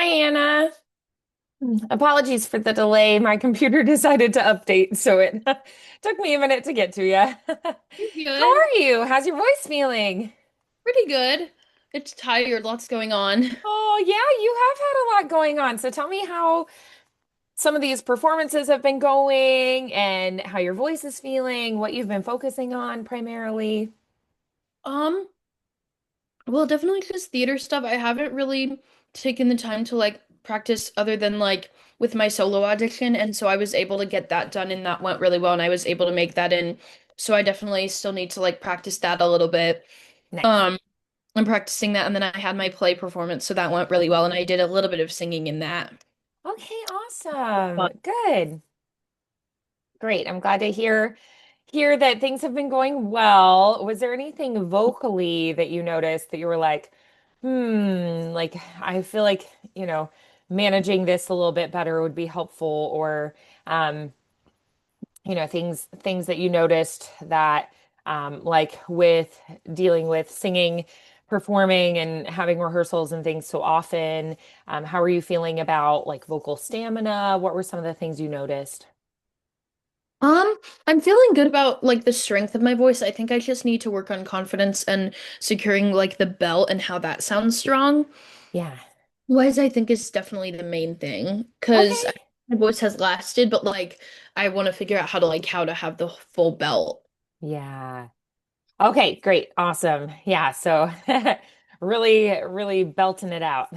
Hi, Anna. Apologies for the delay. My computer decided to update, so it took me a minute to get to you. Pretty How good. are you? How's your voice feeling? Pretty good. It's tired, lots going on. Oh, yeah, you have had a lot going on. So tell me how some of these performances have been going and how your voice is feeling, what you've been focusing on primarily. Um, well, definitely just theater stuff. I haven't really taken the time to like practice other than like with my solo audition, and so I was able to get that done and that went really well and I was able to make that in. So I definitely still need to like practice that a little bit. Nice. Um, I'm practicing that and then I had my play performance, so that went really well and I did a little bit of singing in that. Okay, awesome. Good. Great. I'm glad to hear that things have been going well. Was there anything vocally that you noticed that you were like, like I feel like, managing this a little bit better would be helpful, or um, things that you noticed that like with dealing with singing, performing and having rehearsals and things so often, how are you feeling about like vocal stamina? What were some of the things you noticed? Um, I'm feeling good about like the strength of my voice. I think I just need to work on confidence and securing like the belt and how that sounds strong. Yeah. Wise, I think is definitely the main thing because Okay. my voice has lasted, but like I want to figure out how to have the full belt. Yeah. Okay, great. Awesome. Yeah, so really, really belting it out.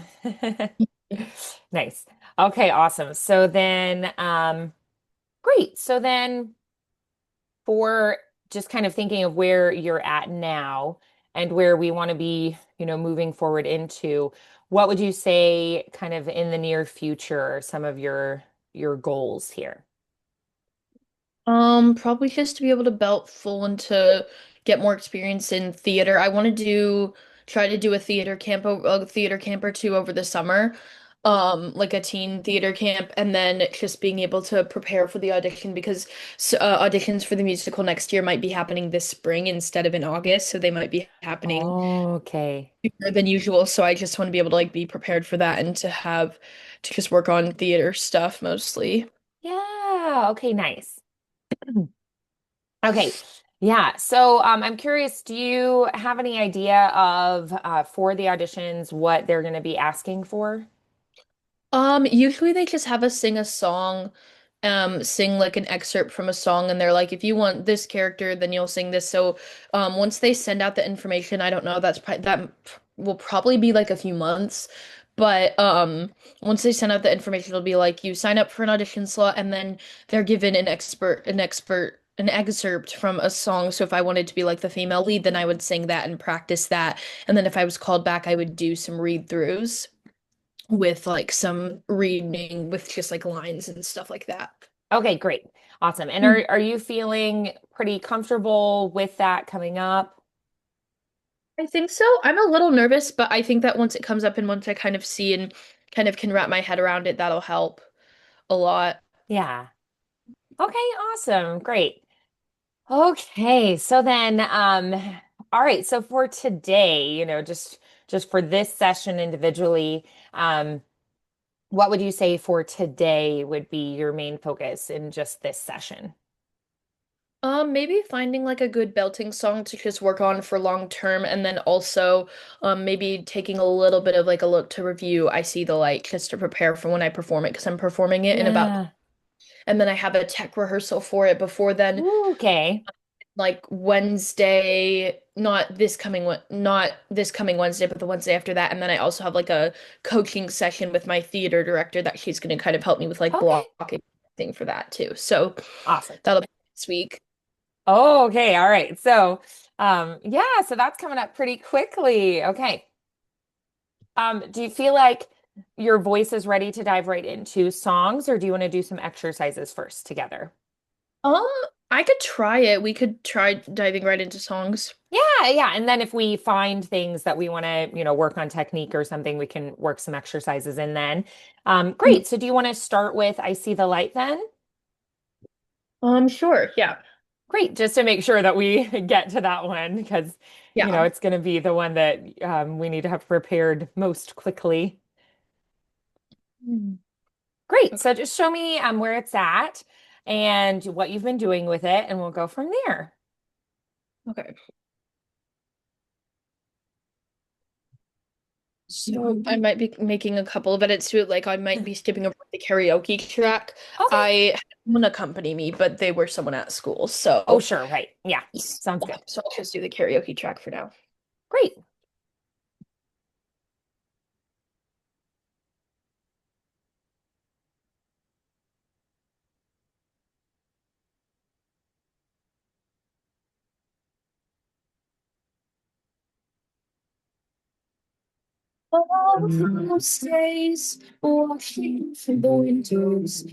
Nice. Okay, awesome. So then, great. So then for just kind of thinking of where you're at now and where we want to be, moving forward into, what would you say kind of in the near future are some of your goals here? Probably just to be able to belt full and to get more experience in theater. I want to try to do a theater camp or two over the summer. Like a teen theater camp, and then just being able to prepare for the audition because auditions for the musical next year might be happening this spring instead of in August, so they might be happening Okay. sooner than usual. So I just want to be able to like be prepared for that and to have to just work on theater stuff mostly. Yeah. Okay, nice. Okay. Yeah. So I'm curious, do you have any idea of for the auditions what they're going to be asking for? Usually they just have us sing a song, sing like an excerpt from a song, and they're like, if you want this character, then you'll sing this. So, once they send out the information, I don't know, that will probably be like a few months, but once they send out the information, it'll be like you sign up for an audition slot, and then they're given an excerpt from a song. So if I wanted to be like the female lead, then I would sing that and practice that, and then if I was called back, I would do some read-throughs with like some reading with just like lines and stuff like that. Okay, great. Awesome. And Mm. are you feeling pretty comfortable with that coming up? I think so. I'm a little nervous, but I think that once it comes up and once I kind of see and kind of can wrap my head around it, that'll help a lot. Yeah. Okay, awesome. Great. Okay, so then all right, so for today, just for this session individually, what would you say for today would be your main focus in just this session? Maybe finding like a good belting song to just work on for long term, and then also, maybe taking a little bit of like a look to review I See the Light just to prepare for when I perform it because I'm performing it in about, Yeah. and then I have a tech rehearsal for it before then. Ooh, okay. Like Wednesday, not this coming Wednesday, but the Wednesday after that. And then I also have like a coaching session with my theater director that she's going to kind of help me with like Okay. blocking thing for that too. So Awesome. that'll be this week. Oh, okay. All right. So, yeah, so that's coming up pretty quickly. Okay. Do you feel like your voice is ready to dive right into songs, or do you want to do some exercises first together? Um, I could try it. We could try diving right into songs. Yeah, yeah. And then if we find things that we want to, work on technique or something, we can work some exercises in then. Mhm. Great. So do you want to start with I See the Light then? Sure. Yeah. Great. Just to make sure that we get to that one because, Yeah. it's going to be the one that we need to have prepared most quickly. Mm. Great. Okay. So just show me where it's at and what you've been doing with it, and we'll go from there. Okay. So I might be making a couple of edits to it. Like I might be skipping over the karaoke track. Okay. I had someone accompany me, but they were someone at school. Oh, So, sure. Right. Yeah. Sounds yeah, good. so I'll just do the karaoke track for now. Great. All those days watching through the windows,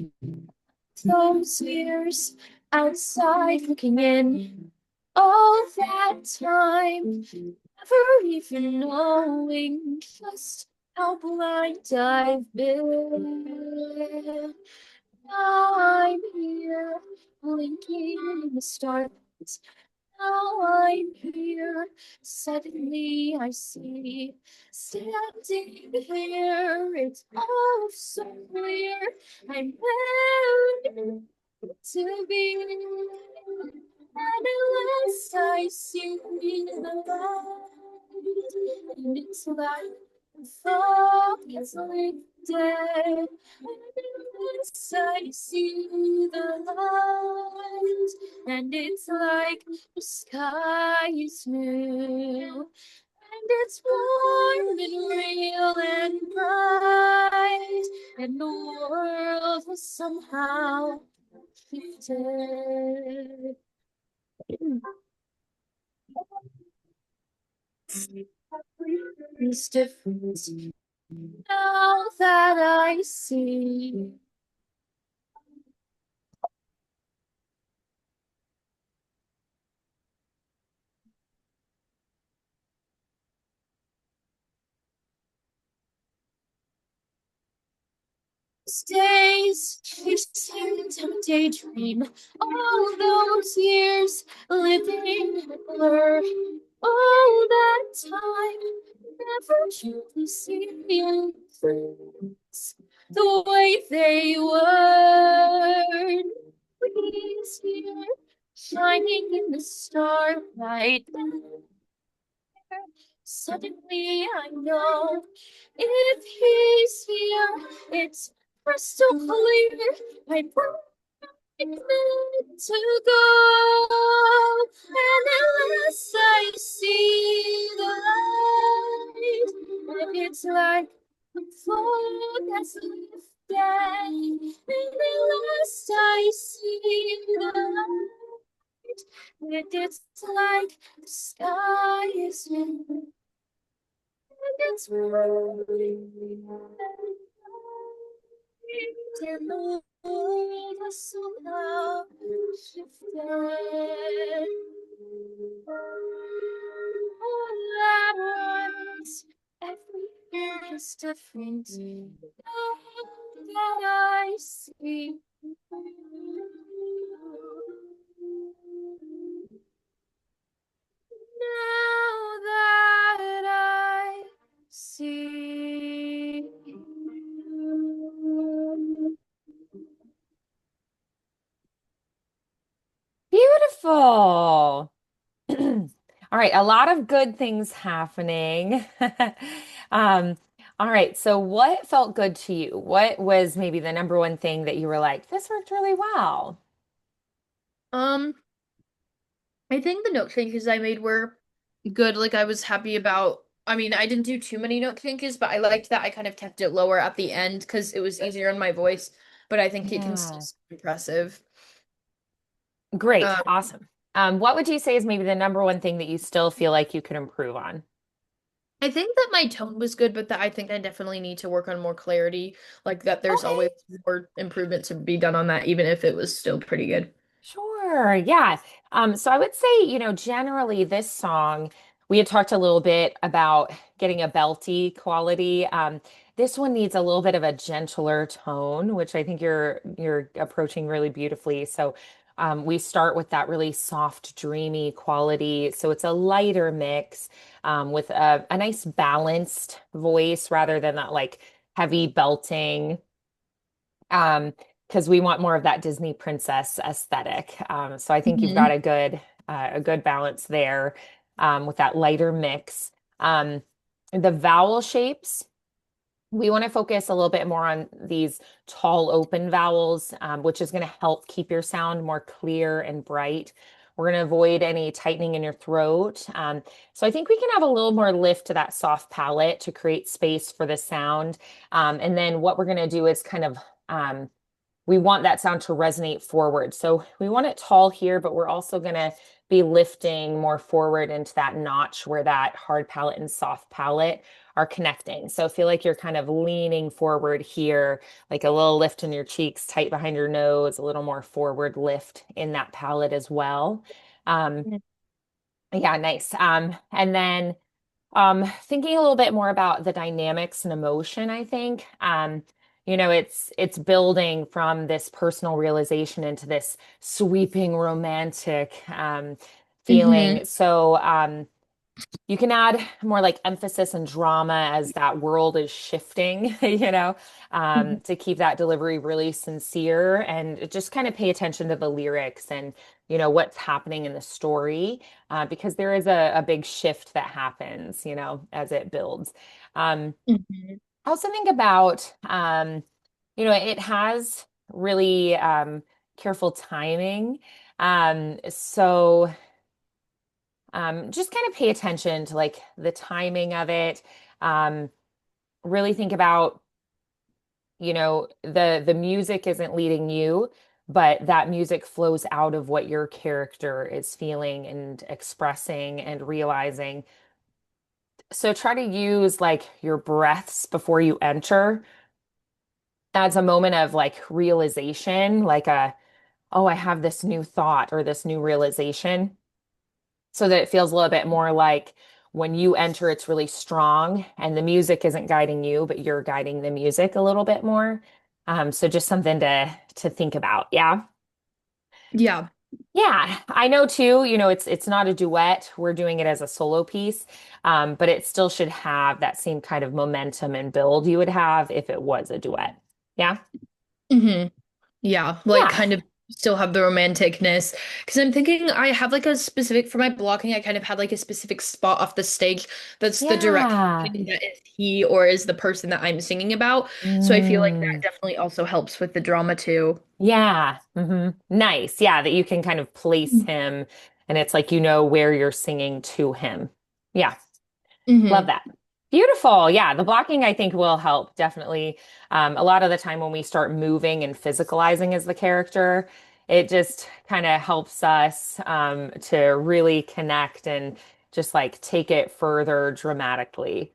those years outside looking in, all that time, never even knowing just how blind I've been. Now I'm here, blinking in the stars. Now I'm here, suddenly I see, standing here, it's all so clear. I'm where to be, and unless I see the light, and it's like the fog is lifted, unless I see the light, and it's like the sky is new, and it's warm and real and bright, and the world has somehow shifted. It's different now that I see. Days chasing some daydream, all those years living in a blur, all that time never truly seeing things the way they were. He's here, shining in the starlight. Suddenly I know if he's here, it's crystal clear. I'm meant to go, and unless I see the light, and it's like the fog has lifted, and unless I see the light, and it's like the sky is in it's rolling and the world has somehow shifted. All at once, everything is different now that I see. Now that I see. Beautiful. All right, a lot of good things happening. Um, all right, so what felt good to you? What was maybe the number one thing that you were like, this worked really well? Um, I think the note changes I made were good. Like I was happy about, I mean, I didn't do too many note changes, but I liked that I kind of kept it lower at the end because it was easier on my voice, but I think it can still Yeah. sound impressive. Great. Um, Awesome. What would you say is maybe the number one thing that you still feel like you could improve on? I think that my tone was good, but that I think I definitely need to work on more clarity. Like that there's Okay. always more improvement to be done on that, even if it was still pretty good. Sure. Yeah. So I would say, generally this song, we had talked a little bit about getting a belty quality. This one needs a little bit of a gentler tone, which I think you're approaching really beautifully. So we start with that really soft, dreamy quality. So it's a lighter mix with a nice balanced voice rather than that like heavy belting, um, because we want more of that Disney princess aesthetic. So I think you've got Hmm. a good balance there, with that lighter mix. Um, the vowel shapes. We want to focus a little bit more on these tall open vowels, which is going to help keep your sound more clear and bright. We're going to avoid any tightening in your throat. So I think we can have a little more lift to that soft palate to create space for the sound. And then what we're going to do is kind of we want that sound to resonate forward. So we want it tall here, but we're also going to be lifting more forward into that notch where that hard palate and soft palate are connecting. So feel like you're kind of leaning forward here, like a little lift in your cheeks, tight behind your nose, a little more forward lift in that palate as well. Um, yeah, nice. And then thinking a little bit more about the dynamics and emotion, I think. It's building from this personal realization into this sweeping romantic Hmm. feeling. So you can add more like emphasis and drama as that world is shifting, to keep that delivery really sincere and just kind of pay attention to the lyrics and, what's happening in the story, because there is a big shift that happens, as it builds. Um, Hmm. I also think about, it has really careful timing. So just kind of pay attention to like the timing of it. Um, really think about, the music isn't leading you, but that music flows out of what your character is feeling and expressing and realizing. So try to use like your breaths before you enter as a moment of like realization, like oh, I have this new thought or this new realization, so that it feels a little bit more like when you enter, it's really strong and the music isn't guiding you, but you're guiding the music a little bit more. So just something to think about. Yeah. Yeah. Yeah, I know too, it's not a duet. We're doing it as a solo piece. But it still should have that same kind of momentum and build you would have if it was a duet. Yeah. Hmm. Yeah, like Yeah. kind of still have the romanticness. Because I'm thinking I have like a specific for my blocking, I kind of had like a specific spot off the stage that's the direct Yeah. that is he or is the person that I'm singing about. So I feel like that Mm. definitely also helps with the drama too. Yeah. Nice. Yeah, that you can kind of place him and it's like where you're singing to him. Yeah. Love Hmm. that. Beautiful. Yeah, the blocking I think will help definitely. A lot of the time when we start moving and physicalizing as the character, it just kind of helps us to really connect and just like take it further dramatically.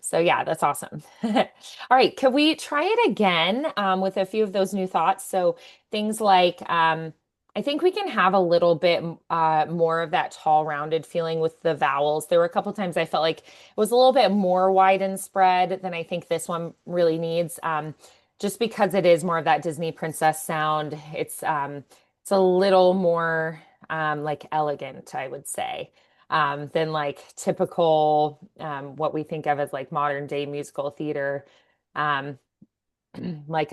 So yeah, that's awesome. All right, could we try it again with a few of those new thoughts? So things like I think we can have a little bit more of that tall, rounded feeling with the vowels. There were a couple times I felt like it was a little bit more wide and spread than I think this one really needs. Just because it is more of that Disney princess sound. It's a little more like elegant, I would say, than like typical what we think of as like modern day musical theater. Um, like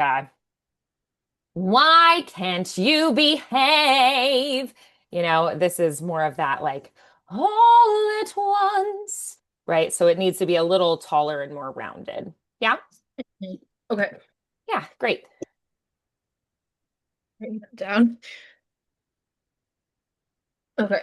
why can't you behave? This is more of that like all at once, right? So it needs to be a little taller and more rounded. Yeah. Okay. Yeah. Great. Writing that down. Okay.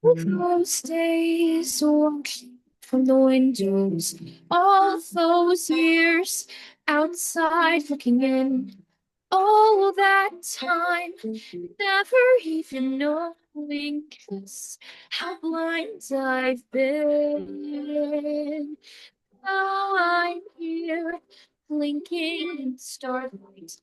Those days watching from the windows, all those years outside looking in, all that time, never even knowing just how blind I've been. Now I'm here, blinking in starlight.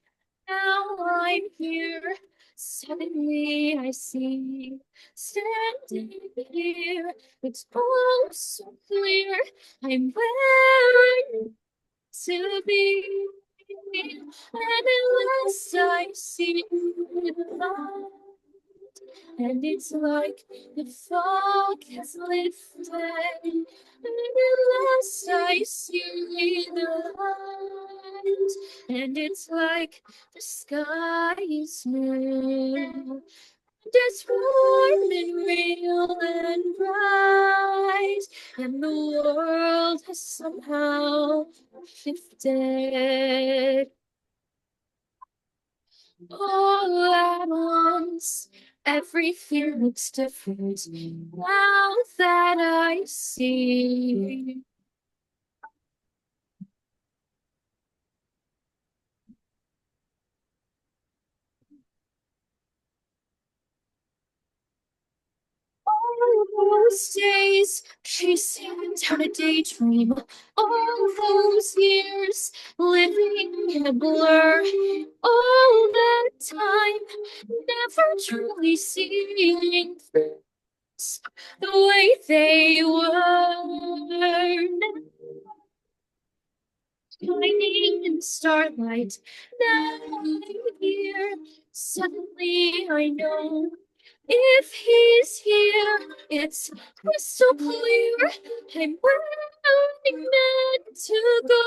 Now I'm here, Suddenly I see, standing here, it's all so clear. I'm where I to be. And unless I see the light, and it's like the fog has lifted. And unless I see the light, and it's like the sky is new. It's warm and real and bright, and the world has somehow shifted all at once. Everything looks different now that I see. All those days chasing down a daydream, all those years living in a blur, all that time never truly seeing things the way they were. Shining in the starlight, now I'm here. Suddenly I know if he's here, it's crystal clear. I'm where I'm meant to go.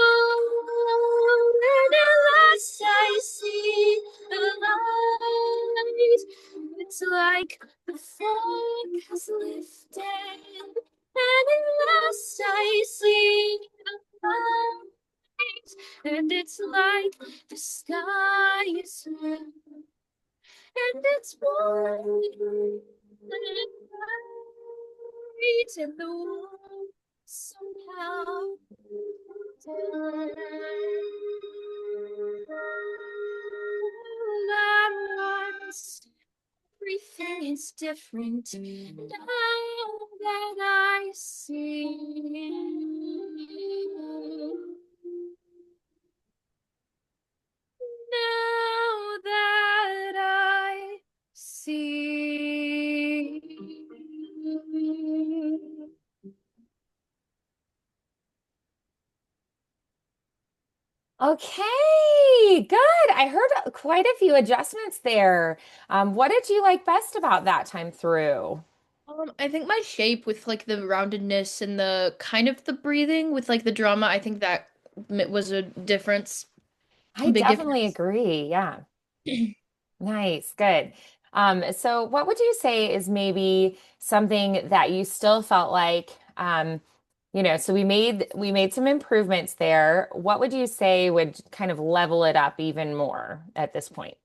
And at last I see the light. It's like the fog has lifted. And at last I see the light. And it's like the sky is red, and it's warm and bright, and the world somehow at once. Everything is different now that I see. Now that I see. Okay, good. I heard quite a few adjustments there. What did you like best about that time through? I think my shape with like the roundedness and the kind of the breathing with like the drama, I think that was a difference, I a big definitely difference. agree. Yeah. Nice, good. So what would you say is maybe something that you still felt like, so we made some improvements there. What would you say would kind of level it up even more at this point?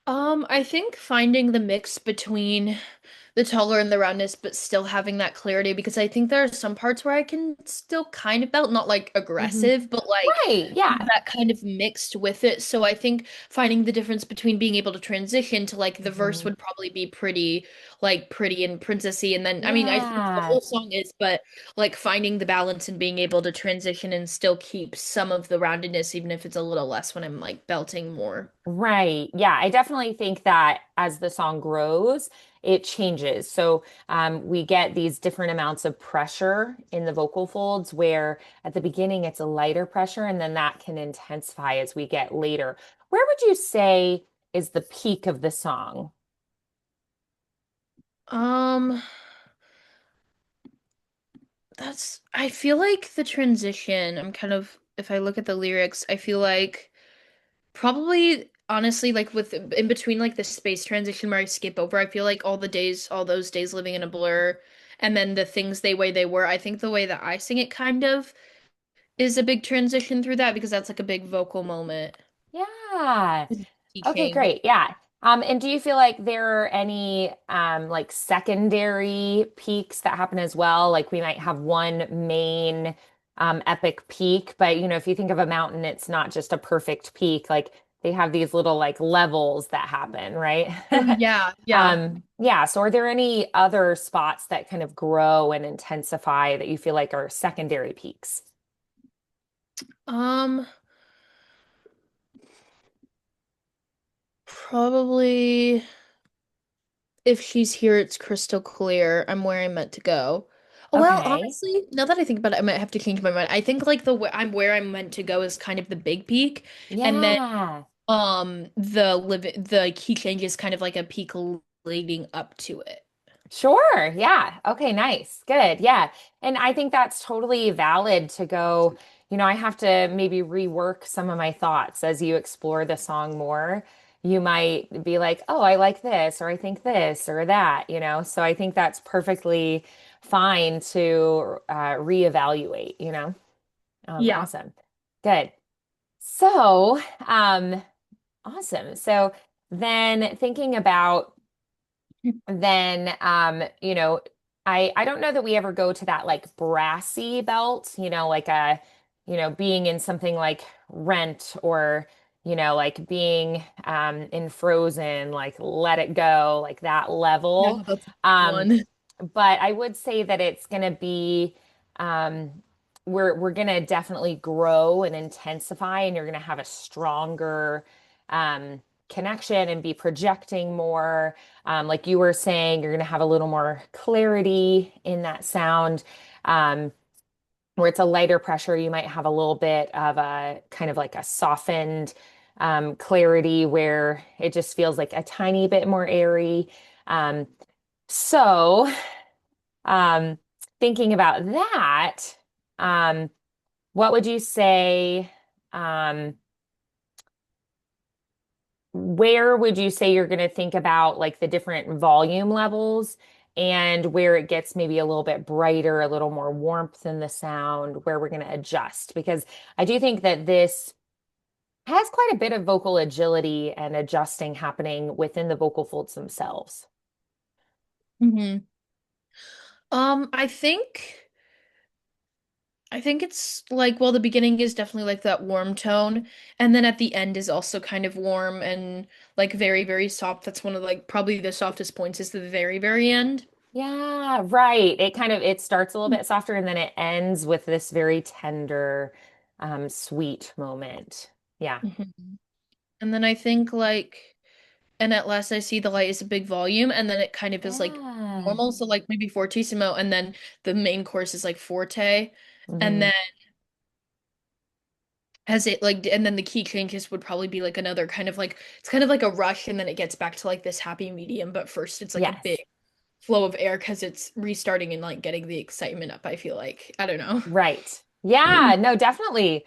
I think finding the mix between the taller and the roundness, but still having that clarity because I think there are some parts where I can still kind of belt, not like Mhm. aggressive, but like Right, yeah. that kind of mixed with it. So I think finding the difference between being able to transition to like the verse Mhm. would probably be pretty like pretty and princessy. And then I mean I think the Yeah. whole song is, but like finding the balance and being able to transition and still keep some of the roundedness, even if it's a little less when I'm like belting more. Right. Yeah, I definitely think that as the song grows, it changes. So we get these different amounts of pressure in the vocal folds where at the beginning it's a lighter pressure and then that can intensify as we get later. Where would you say is the peak of the song? Um, that's, I feel like the transition, I'm kind of, if I look at the lyrics, I feel like probably honestly, like with in between like the space transition where I skip over, I feel like all the days, all those days living in a blur, and then the things they way they were, I think the way that I sing it kind of is a big transition through that because that's like a big vocal moment. Yeah. Okay, Teaching. great. Yeah. And do you feel like there are any like secondary peaks that happen as well? Like we might have one main epic peak, but if you think of a mountain, it's not just a perfect peak. Like they have these little like levels that happen, right? Oh yeah, yeah. Yeah. So are there any other spots that kind of grow and intensify that you feel like are secondary peaks? Um, Probably if she's here, it's crystal clear. I'm where I'm meant to go. Oh, well, Okay. honestly, now that I think about it, I might have to change my mind. I think like I'm where I'm meant to go is kind of the big peak, and then Yeah. the key change is kind of like a peak leading up to it. Sure. Yeah. Okay, nice. Good. Yeah. And I think that's totally valid to go, I have to maybe rework some of my thoughts as you explore the song more. You might be like, oh, I like this, or I think this, or that. So I think that's perfectly fine to reevaluate. Yeah. Awesome. Good. So, awesome. So then thinking about then I don't know that we ever go to that like brassy belt, like being in something like Rent or like being in Frozen, like Let It Go, like that Yeah, level. that's a good Um one. but I would say that it's gonna be um we're gonna definitely grow and intensify, and you're gonna have a stronger um connection and be projecting more. Like you were saying, you're going to have a little more clarity in that sound. Where it's a lighter pressure, you might have a little bit of a kind of like a softened clarity where it just feels like a tiny bit more airy. Um, so, um, thinking about that, um, what would you say? Um, where would you say you're going to think about like the different volume levels and where it gets maybe a little bit brighter, a little more warmth in the sound, where we're going to adjust? Because I do think that this has quite a bit of vocal agility and adjusting happening within the vocal folds themselves. Hmm. I think it's like, well, the beginning is definitely like that warm tone, and then at the end is also kind of warm and like very, very soft. That's one of like probably the softest points is the very, very end. Yeah, right. It starts a little bit softer and then it ends with this very tender, sweet moment. Yeah. Mhm. And then I think like, and at last I see the light is a big volume, and then it kind of is like Yeah. normal, so like maybe fortissimo, and then the main course is like forte, and Hmm. then as it like, and then the key changes would probably be like another kind of like it's kind of like a rush, and then it gets back to like this happy medium, but first it's like a big Yes. flow of air because it's restarting and like getting the excitement up. I feel like I don't know. Right. Yeah, no, definitely.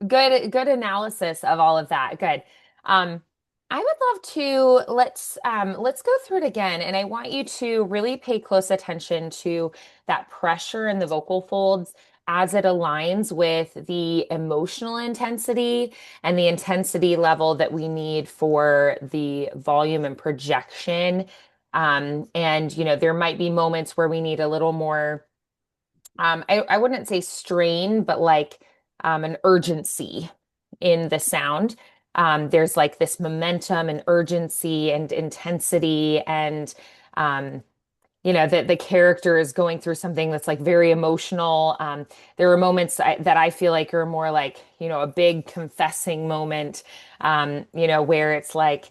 Good analysis of all of that. Good. Um, I would love to let's go through it again, and I want you to really pay close attention to that pressure in the vocal folds as it aligns with the emotional intensity and the intensity level that we need for the volume and projection. And there might be moments where we need a little more I wouldn't say strain, but like an urgency in the sound. There's like this momentum and urgency and intensity, and the character is going through something that's like very emotional. There are moments that I feel like are more like, a big confessing moment, where it's like,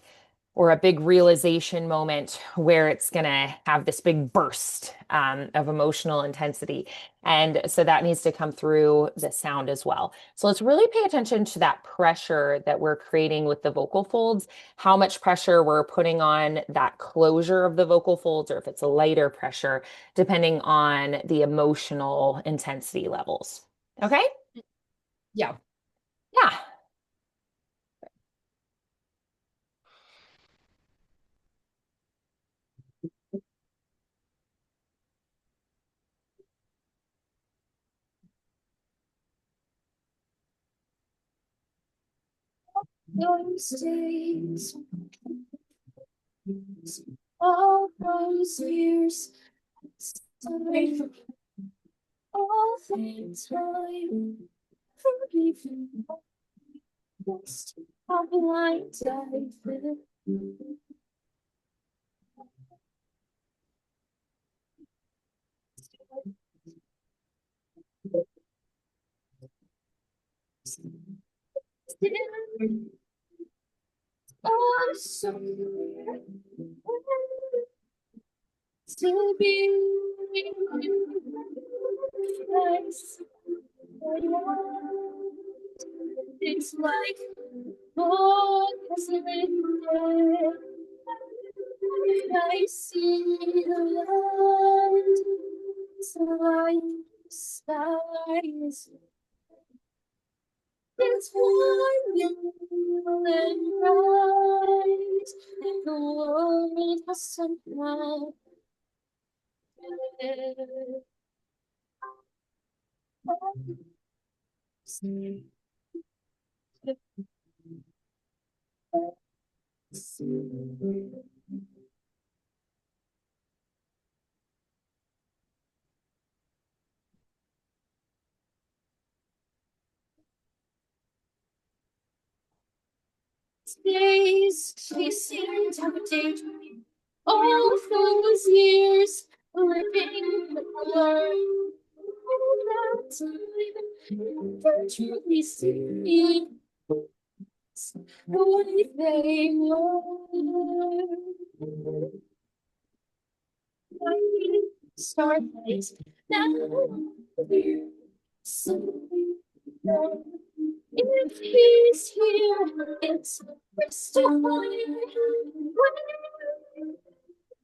or a big realization moment where it's going to have this big burst of emotional intensity. And so that needs to come through the sound as well. So let's really pay attention to that pressure that we're creating with the vocal folds, how much pressure we're putting on that closure of the vocal folds, or if it's a lighter pressure, depending on the emotional intensity levels. Okay? Yeah. Yeah. Those days, all those years, all the time, forgiven, lost, how blind I've been. somewhere to be place. It's like focus in I see the light. It's like skies. It's warm and bright, and the world has somehow days chasing down daydream. All those years living the blur. All that time, virtually seeing what they were. Starlight now we're so if he's here, it's crystal clear where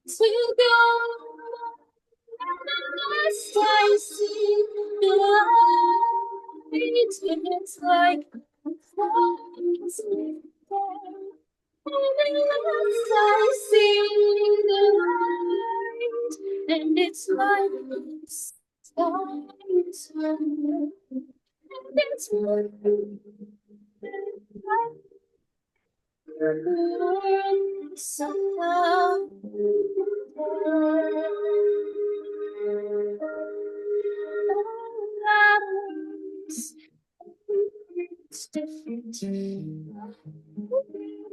to go. Must I see the light? It's like a flowers there. Must I see the light? And it's like stars and it's like somehow it's different.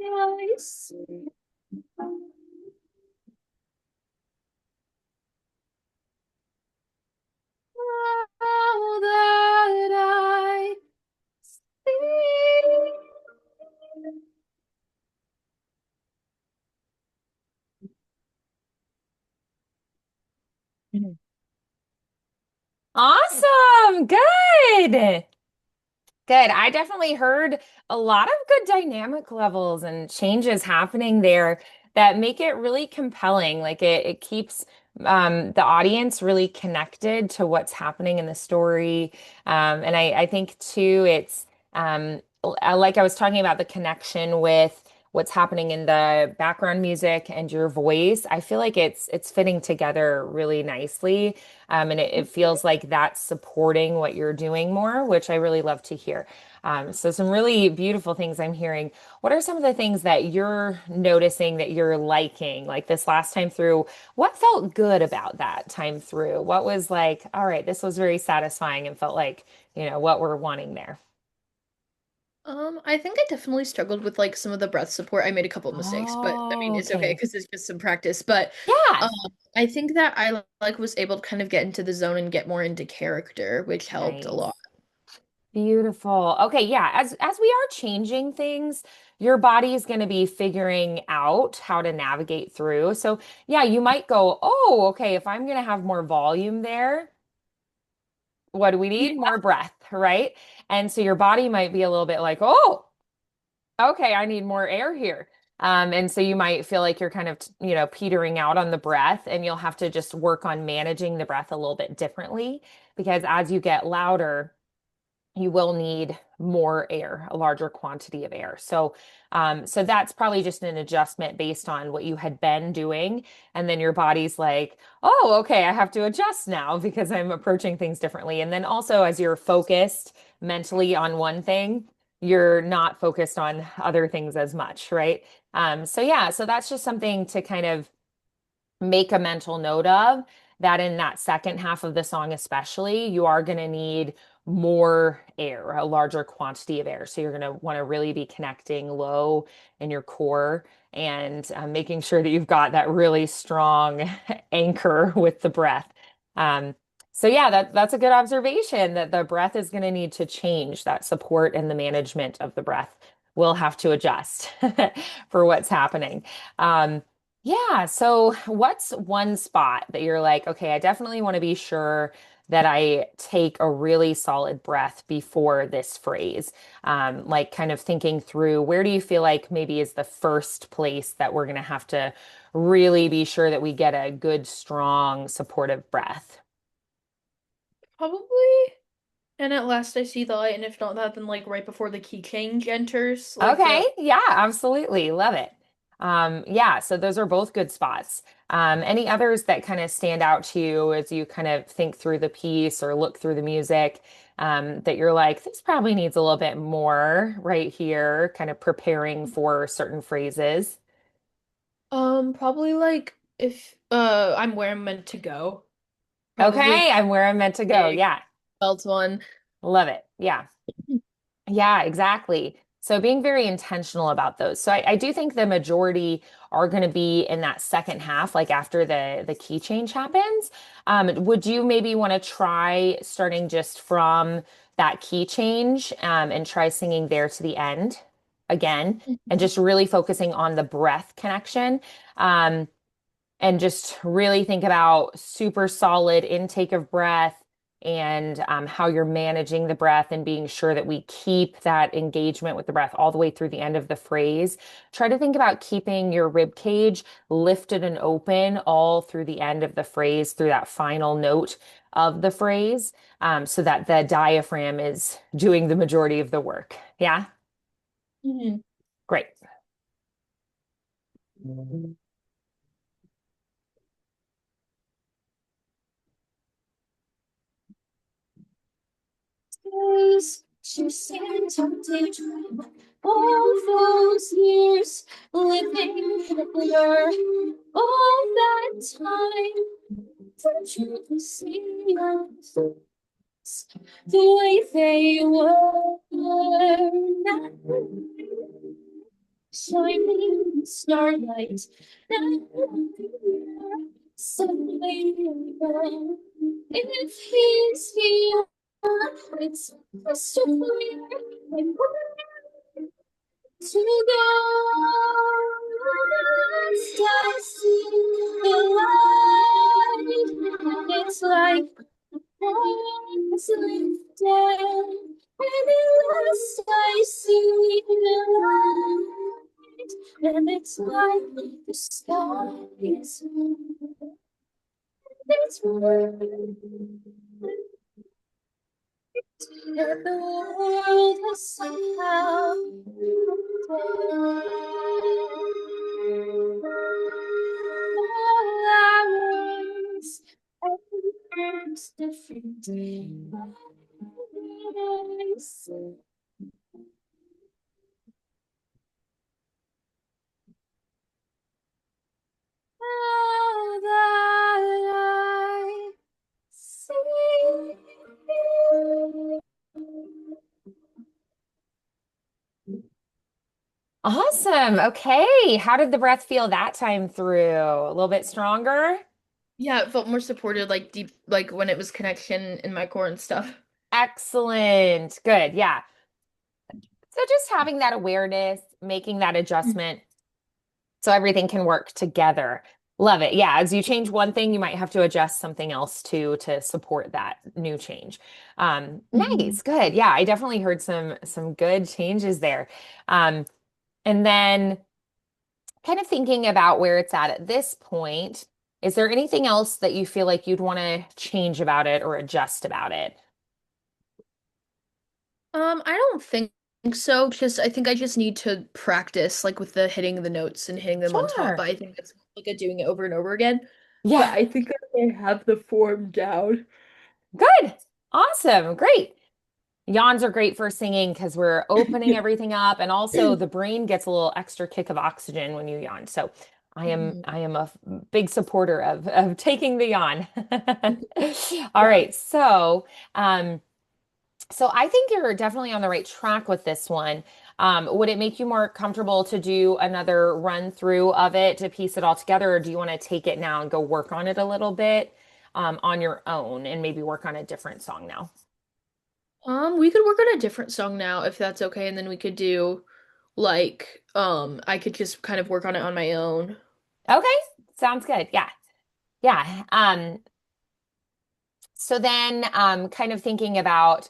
I see all that I see. Awesome. Good. Good. I definitely heard a lot of good dynamic levels and changes happening there that make it really compelling. Like it keeps the audience really connected to what's happening in the story. And I think too, it's like I was talking about the connection with what's happening in the background music and your voice. I feel like it's fitting together really nicely. And it feels like that's supporting what you're doing more, which I really love to hear. So some really beautiful things I'm hearing. What are some of the things that you're noticing that you're liking, like this last time through? What felt good about that time through? What was like, all right, this was very satisfying and felt like, what we're wanting there. I think I definitely struggled with like some of the breath support. I made a couple of mistakes, but I mean Oh, it's okay okay. because it's just some practice. But Yeah. um, I think that I like was able to kind of get into the zone and get more into character, which helped a Nice. lot. Beautiful. Okay, yeah, as we are changing things, your body is going to be figuring out how to navigate through. So, yeah, you might go, "Oh, okay, if I'm going to have more volume there, what do we Yeah. need? More breath, right?" And so your body might be a little bit like, "Oh, okay, I need more air here." And so you might feel like you're kind of, petering out on the breath, and you'll have to just work on managing the breath a little bit differently because as you get louder, you will need more air, a larger quantity of air. So that's probably just an adjustment based on what you had been doing. And then your body's like, oh, okay, I have to adjust now because I'm approaching things differently. And then also, as you're focused mentally on one thing, you're not focused on other things as much, right? So yeah, so that's just something to kind of make a mental note of that in that second half of the song, especially, you are going to need more air, a larger quantity of air. So you're going to want to really be connecting low in your core and making sure that you've got that really strong anchor with the breath. Um, so yeah, that's a good observation that the breath is going to need to change that support and the management of the breath we'll have to adjust for what's happening. Um, yeah, so what's one spot that you're like, okay, I definitely want to be sure that I take a really solid breath before this phrase? Like kind of thinking through where do you feel like maybe is the first place that we're going to have to really be sure that we get a good, strong, supportive breath? Probably. And at last I see the light, and if not that, then like right before the key change enters, like Okay, the yeah, absolutely. Love it. Yeah, so those are both good spots. Any others that kind of stand out to you as you kind of think through the piece or look through the music, that you're like, this probably needs a little bit more right here, kind of preparing for certain phrases? probably like if I'm where I'm meant to go. Probably Okay, I'm where I'm meant to go. big Yeah, felt one. love it. Yeah. Yeah, exactly. So being very intentional about those. So I do think the majority are going to be in that second half, like after the key change happens. Would you maybe want to try starting just from that key change, and try singing there to the end again, and Mhm. just really focusing on the breath connection? Um, and just really think about super solid intake of breath and how you're managing the breath and being sure that we keep that engagement with the breath all the way through the end of the phrase. Try to think about keeping your rib cage lifted and open all through the end of the phrase, through that final note of the phrase, so that the diaphragm is doing the majority of the work. Yeah, Mhm. great. Days she seemed to daydream all those years living in a blur. All that time, did you see us the way they were now? Shining in starlight, now suddenly if he's here, it's crystal clear. And where to go? Last I see the light, and it's like the was lifted. And at last I see the light, and it's like the sky is blue. It's blue. That the world has somehow all hours and different days. All that I see. Awesome. Okay. How did the breath feel that time through? A little bit stronger? Yeah, it felt more supported, like deep, like when it was connection in my core and stuff. Excellent. Good. Yeah. So just having that awareness, making that adjustment so everything can work together. Love it. Yeah. As you change one thing, you might have to adjust something else too to support that new change. Mhm. Nice. Good. Yeah. I definitely heard some good changes there. Um, and then kind of thinking about where it's at this point, is there anything else that you feel like you'd want to change about it or adjust about it? I don't think so, because I think I just need to practice like with the hitting the notes and hitting them on top. Sure. But I think it's like a doing it over and over again. But Yeah. I think I have the form down. Good. Awesome. Great. Yawns are great for singing because we're opening everything up, and also the brain gets a little extra kick of oxygen when you yawn. So Mhm. I am a big supporter of taking the yawn. All Yeah. right. So I think you're definitely on the right track with this one. Would it make you more comfortable to do another run through of it to piece it all together, or do you want to take it now and go work on it a little bit, on your own and maybe work on a different song now? We could work on a different song now if that's okay, and then we could do like I could just kind of work on it on my own. Okay, sounds good. Yeah. Yeah. So then kind of thinking about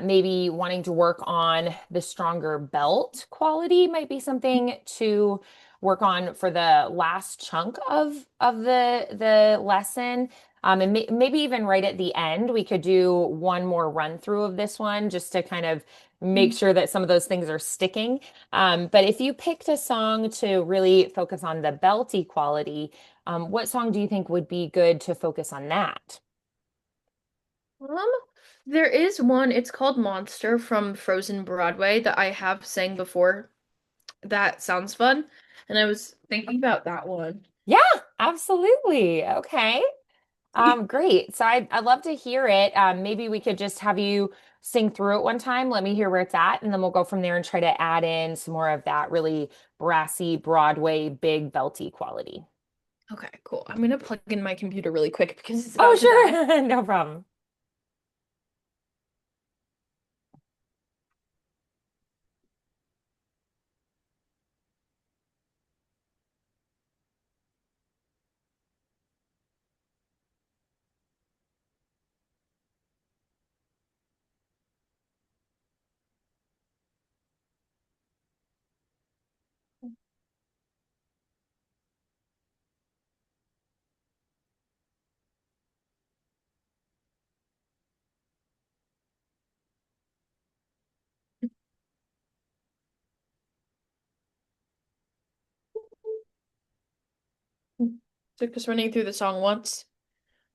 maybe wanting to work on the stronger belt quality might be something to work on for the last chunk of the lesson. And maybe even right at the end, we could do one more run through of this one just to kind of make sure that some of those things are sticking. But if you picked a song to really focus on the belt equality, what song do you think would be good to focus on that? Um, there is one, it's called Monster from Frozen Broadway that I have sang before. That sounds fun. And I was thinking about that one. Yeah, absolutely. Okay. Great. So I'd love to hear it. Maybe we could just have you sing through it one time. Let me hear where it's at, and then we'll go from there and try to add in some more of that really brassy Broadway big belty quality. Okay, cool. I'm gonna plug in my computer really quick because it's Oh, about to die. sure. No problem. So just running through the song once.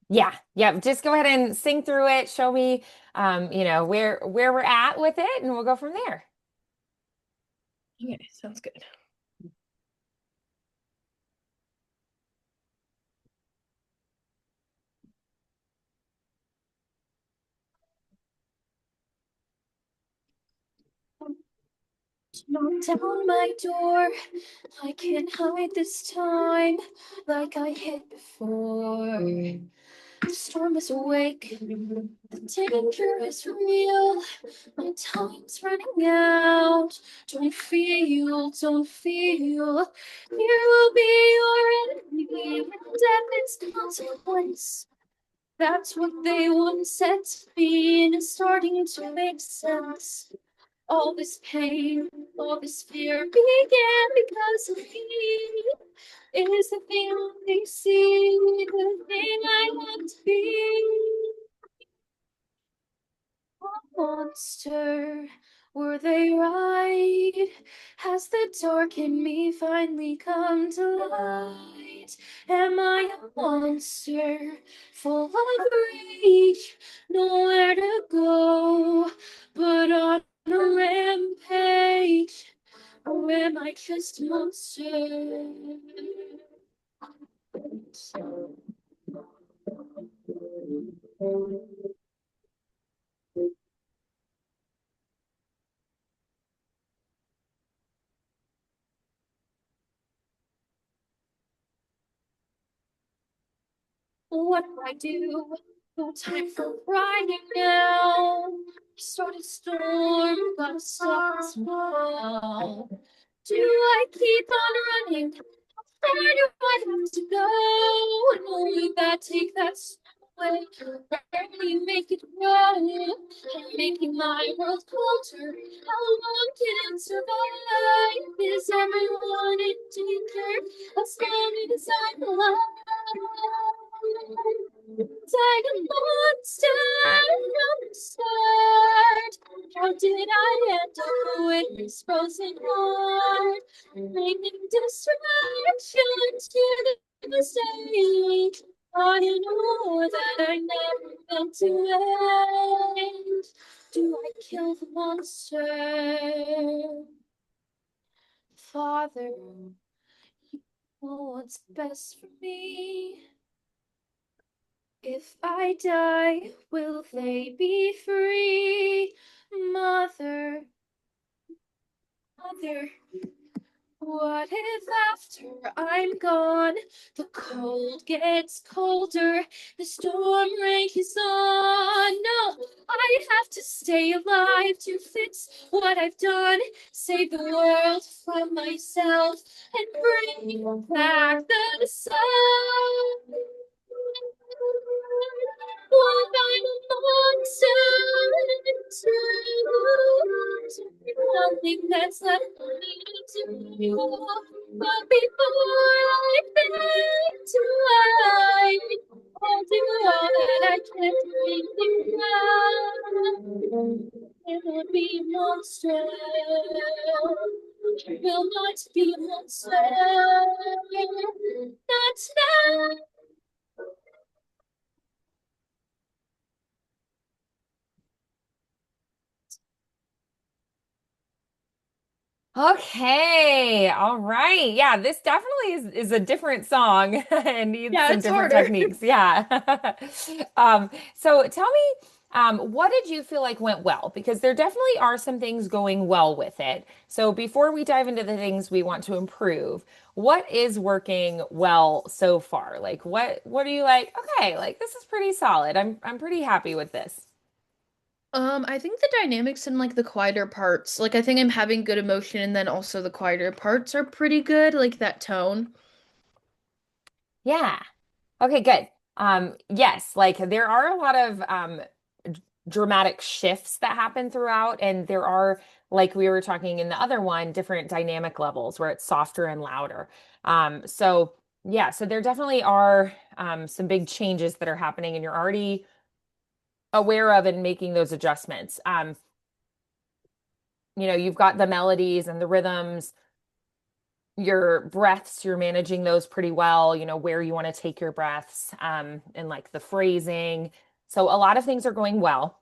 Yeah, yeah. Just go ahead and sing through it. Show me, where we're at with it, and we'll go from there. Okay, sounds good. Knock down my door. I can't hide this time like I hid before. The storm is awake. The danger is real. My time's running out. Don't feel, don't feel. Here will be your enemy when death is consequence. That's what they once said to me, and it's starting to make sense. All this pain, all this fear began because of me. It is the thing they see, the thing I want to be. Monster, were they right? Has the dark in me finally come to light? Am I a monster full of rage? Nowhere to go but on a rampage? Or am I just a monster? What do I do? No time for crying now. Started a storm, gotta stop this now. Do I keep on running? Where do I have to go? And only that take that away. Barely make it grow. I'm making my world colder. How long can it survive? Is everyone in danger? As long as I'm alive. Like a monster from the start. How did I end up with this frozen heart? Bringing distraction to the mistake. I know that I never meant to end. Do I kill the monster? Father, you know what's best for me. If I die, will they be free? Mother, mother, What if after I'm gone, the cold gets colder, the storm rages on? No, I have to stay alive to fix what I've done, save the world from myself, and bring back the sun. What I'm to nothing that's left for me to do. But before I beg to life, I'll do all that I can to make you proud. It will be monstrous. Will not be monstrous. Not now. Okay, all right. Yeah, this definitely is a different song and needs Yeah, some it's different harder. techniques. Yeah. So tell me, what did you feel like went well? Because there definitely are some things going well with it. So before we dive into the things we want to improve, what is working well so far? Like what are you like, okay, like this is pretty solid. I'm pretty happy with this. I think the dynamics in like the quieter parts, like I think I'm having good emotion and then also the quieter parts are pretty good, like that tone. Yeah. Okay, good. Yes, like there are a lot of dramatic shifts that happen throughout, and there are, like we were talking in the other one, different dynamic levels where it's softer and louder. So yeah, so there definitely are some big changes that are happening, and you're already aware of and making those adjustments. You've got the melodies and the rhythms, your breaths, you're managing those pretty well, where you want to take your breaths, and like the phrasing. So a lot of things are going well.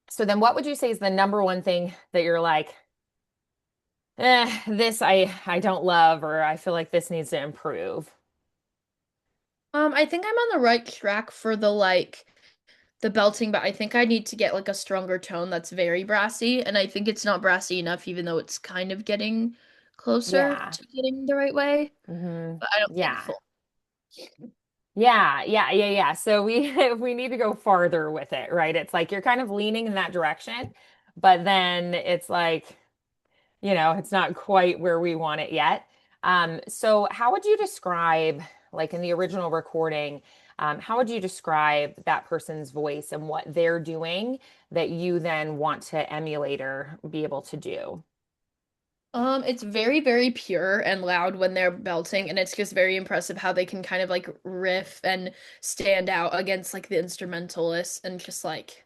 So then what would you say is the number one thing that you're like, this I don't love, or I feel like this needs to improve? I think I'm on the right track for the belting, but I think I need to get like a stronger tone that's very brassy, and I think it's not brassy enough even though it's kind of getting closer Yeah. to getting the right way, but I don't think Yeah. full. Yeah. So we we need to go farther with it, right? It's like you're kind of leaning in that direction, but then it's like, it's not quite where we want it yet. So how would you describe, like in the original recording, how would you describe that person's voice and what they're doing that you then want to emulate or be able to do? It's very, very pure and loud when they're belting, and it's just very impressive how they can kind of like riff and stand out against like the instrumentalists and just like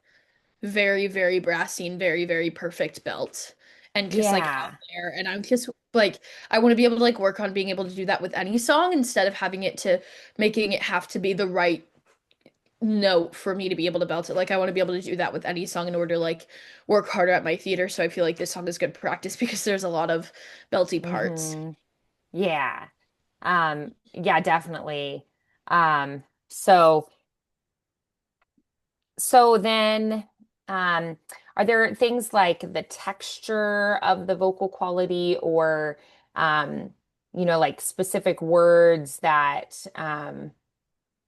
very, very brassy and very, very perfect belt and just like out Yeah. there. And I'm just like, I want to be able to like work on being able to do that with any song instead of having it to making it have to be the right note for me to be able to belt it. Like, I want to be able to do that with any song in order to like work harder at my theater. So I feel like this song is good practice because there's a lot of belty parts. hmm Yeah. Yeah, definitely. Um, so So then, are there things like the texture of the vocal quality or, um, like specific words that,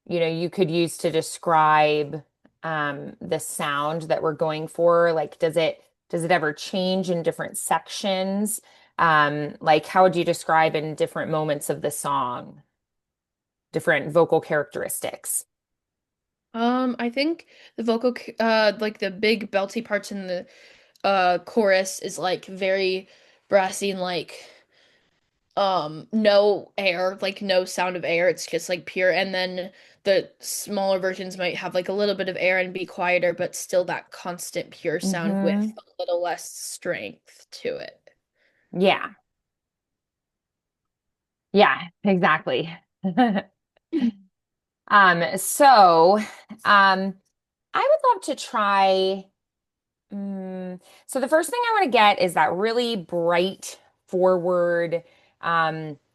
you could use to describe, the sound that we're going for? Like, does it ever change in different sections? Like, how would you describe in different moments of the song, different vocal characteristics? I think the like the big belty parts in the chorus is like very brassy and like no air, like no sound of air. It's just like pure. And then the smaller versions might have like a little bit of air and be quieter, but still that constant pure sound with Hmm a little less strength to it. Yeah. Yeah, exactly. So I would love to try. So the first thing I want to get is that really bright, forward,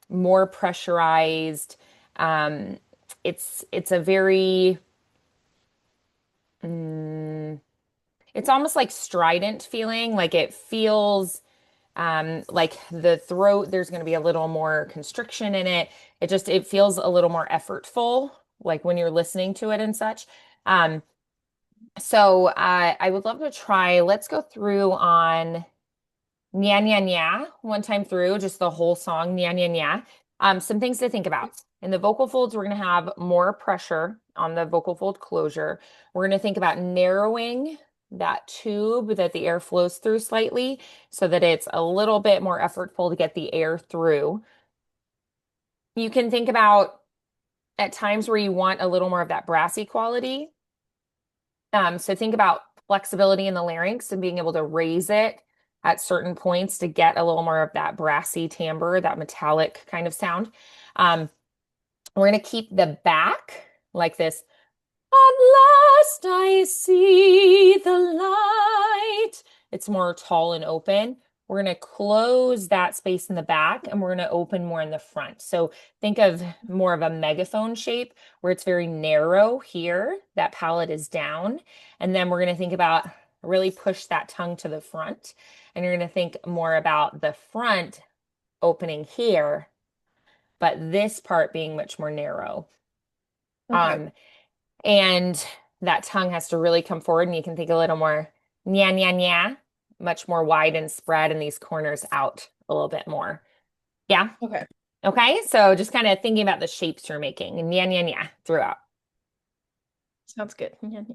more pressurized. Um, it's a very, mm, it's almost like strident feeling. Like it feels. Like the throat, there's going to be a little more constriction in it. It feels a little more effortful, like when you're listening to it and such. Um, I would love to try. Let's go through on Nya Nya Nya one time through, just the whole song, Nya Nya Nya. Some things to think about. In the vocal folds, we're going to have more pressure on the vocal fold closure. We're going to think about narrowing that tube that the air flows through slightly so that it's a little bit more effortful to get the air through. You can think about at times where you want a little more of that brassy quality. So think about flexibility in the larynx and being able to raise it at certain points to get a little more of that brassy timbre, that metallic kind of sound. Um, we're going to keep the back like this. At last I see the light. It's more tall and open. We're going to close that space in the back and we're going to open more in the front. So think of more of a megaphone shape where it's very narrow here. That palate is down. And then we're going to think about really push that tongue to the front. And you're going to think more about the front opening here, but this part being much more narrow. Okay. Um, and that tongue has to really come forward, and you can think a little more nya nya nya, much more wide and spread, and these corners out a little bit more. Yeah. Okay. Okay. So just kind of thinking about the shapes you're making, nya nya nya throughout. Sounds good. Yeah, yeah.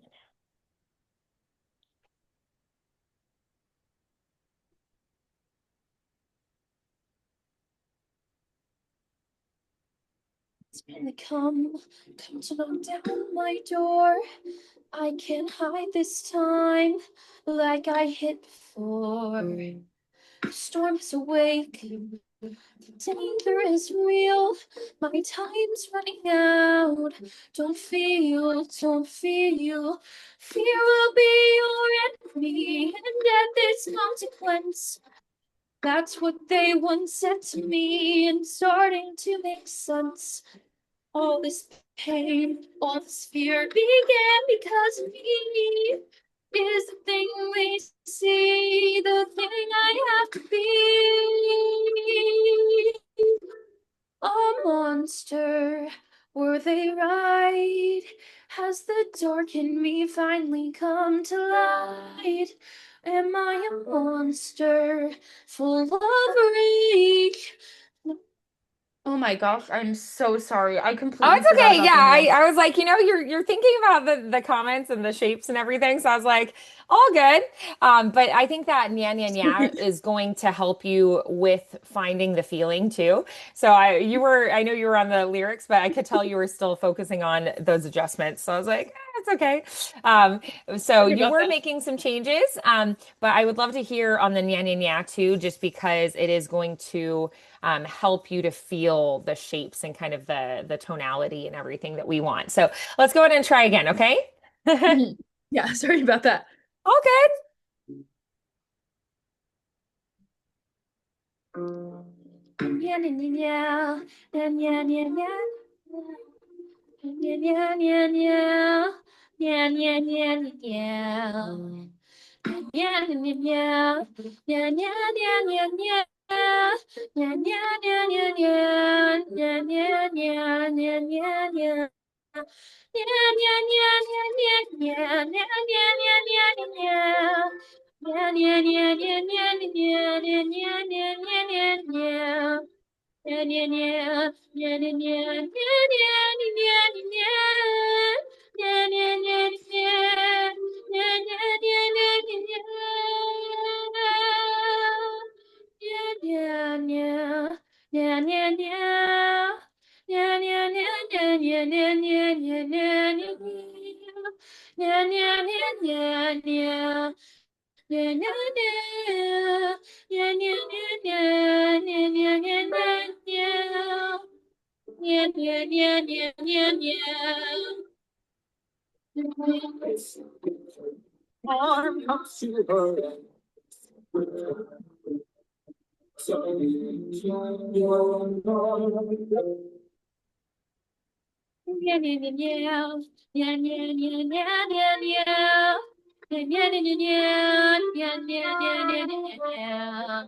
It's gonna come to knock down my door. I can't hide this time like I hit before. The storm's awake, the danger is real. My time's running out. Don't feel. Fear will be your enemy, and death is consequence. That's what they once said to me, and starting to make sense. All this pain, all this fear began because of me. Is the thing they see, the thing I have to be. A monster, were they right? Has the dark in me finally come to light? Am I a monster full of rage? Oh my gosh, I'm so sorry. I Oh, completely it's forgot okay. Yeah, about the nuance. I was like, you're thinking about the comments and the shapes and everything. So I was like, all good. But I think that nya nya nya is going to help you with finding the feeling too. So I know you were on the lyrics, but I could tell you were still focusing on those adjustments. So I was like, it's okay. Um, so Sorry you about were that. making some changes. But I would love to hear on the nya nya nya too, just because it is going to help you to feel the shapes and kind of the tonality and everything that we want. So let's go ahead and try again, okay? Mhm. Yeah, sorry about that. All good. Yeah, yeah, yeah, yeah, yeah, yeah, yeah. Yeah, yeah, yeah, yeah. Yeah, yeah, yeah, yeah. Yeah, yeah, yeah. Yeah, yeah, yeah, yeah, yeah. Yeah, yeah, yeah, yeah, yeah. Yeah, yeah, yeah, yeah, yeah, yeah. Yeah, yeah, yeah, yeah, yeah, yeah. Yeah, yeah, yeah, yeah, yeah. Yeah, yeah, yeah, yeah, yeah, yeah, yeah, yeah, yeah, yeah, yeah, yeah. Yeah, yeah, yeah, yeah, yeah, yeah, yeah, yeah, yeah, yeah, yeah, yeah, yeah, yeah, yeah, yeah, yeah, yeah, yeah, yeah. Yeah, yeah, yeah, yeah, yeah, yeah, yeah, yeah, yeah, yeah, yeah, yeah, yeah, yeah. Yeah, yeah, yeah, yeah, yeah, yeah, yeah, yeah, yeah, yeah, yeah, yeah, yeah, yeah, yeah, yeah. Yeah, yeah, yeah, yeah, yeah, yeah, yeah, yeah, yeah, yeah. Yeah, yeah, yeah, yeah, yeah, yeah, yeah, yeah, yeah, yeah.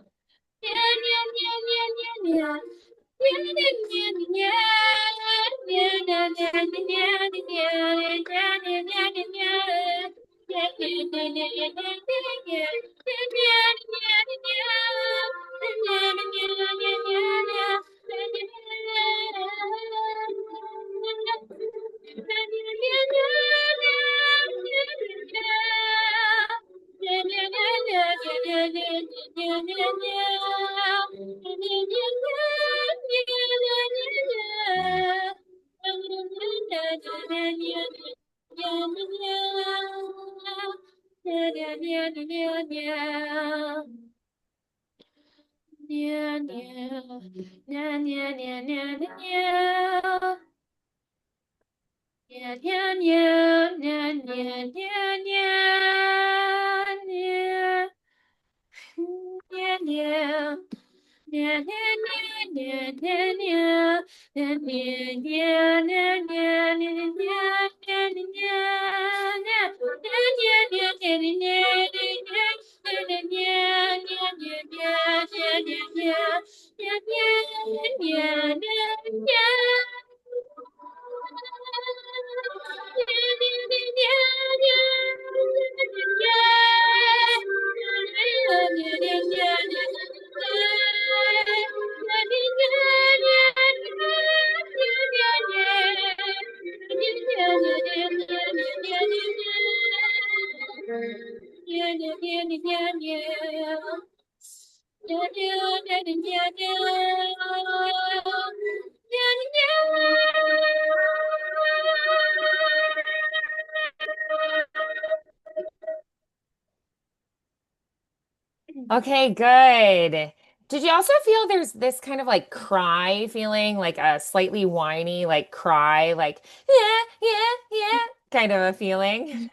Okay, good. Did you also feel there's this kind of like cry feeling, like a slightly whiny, like cry, like yeah, kind of a feeling?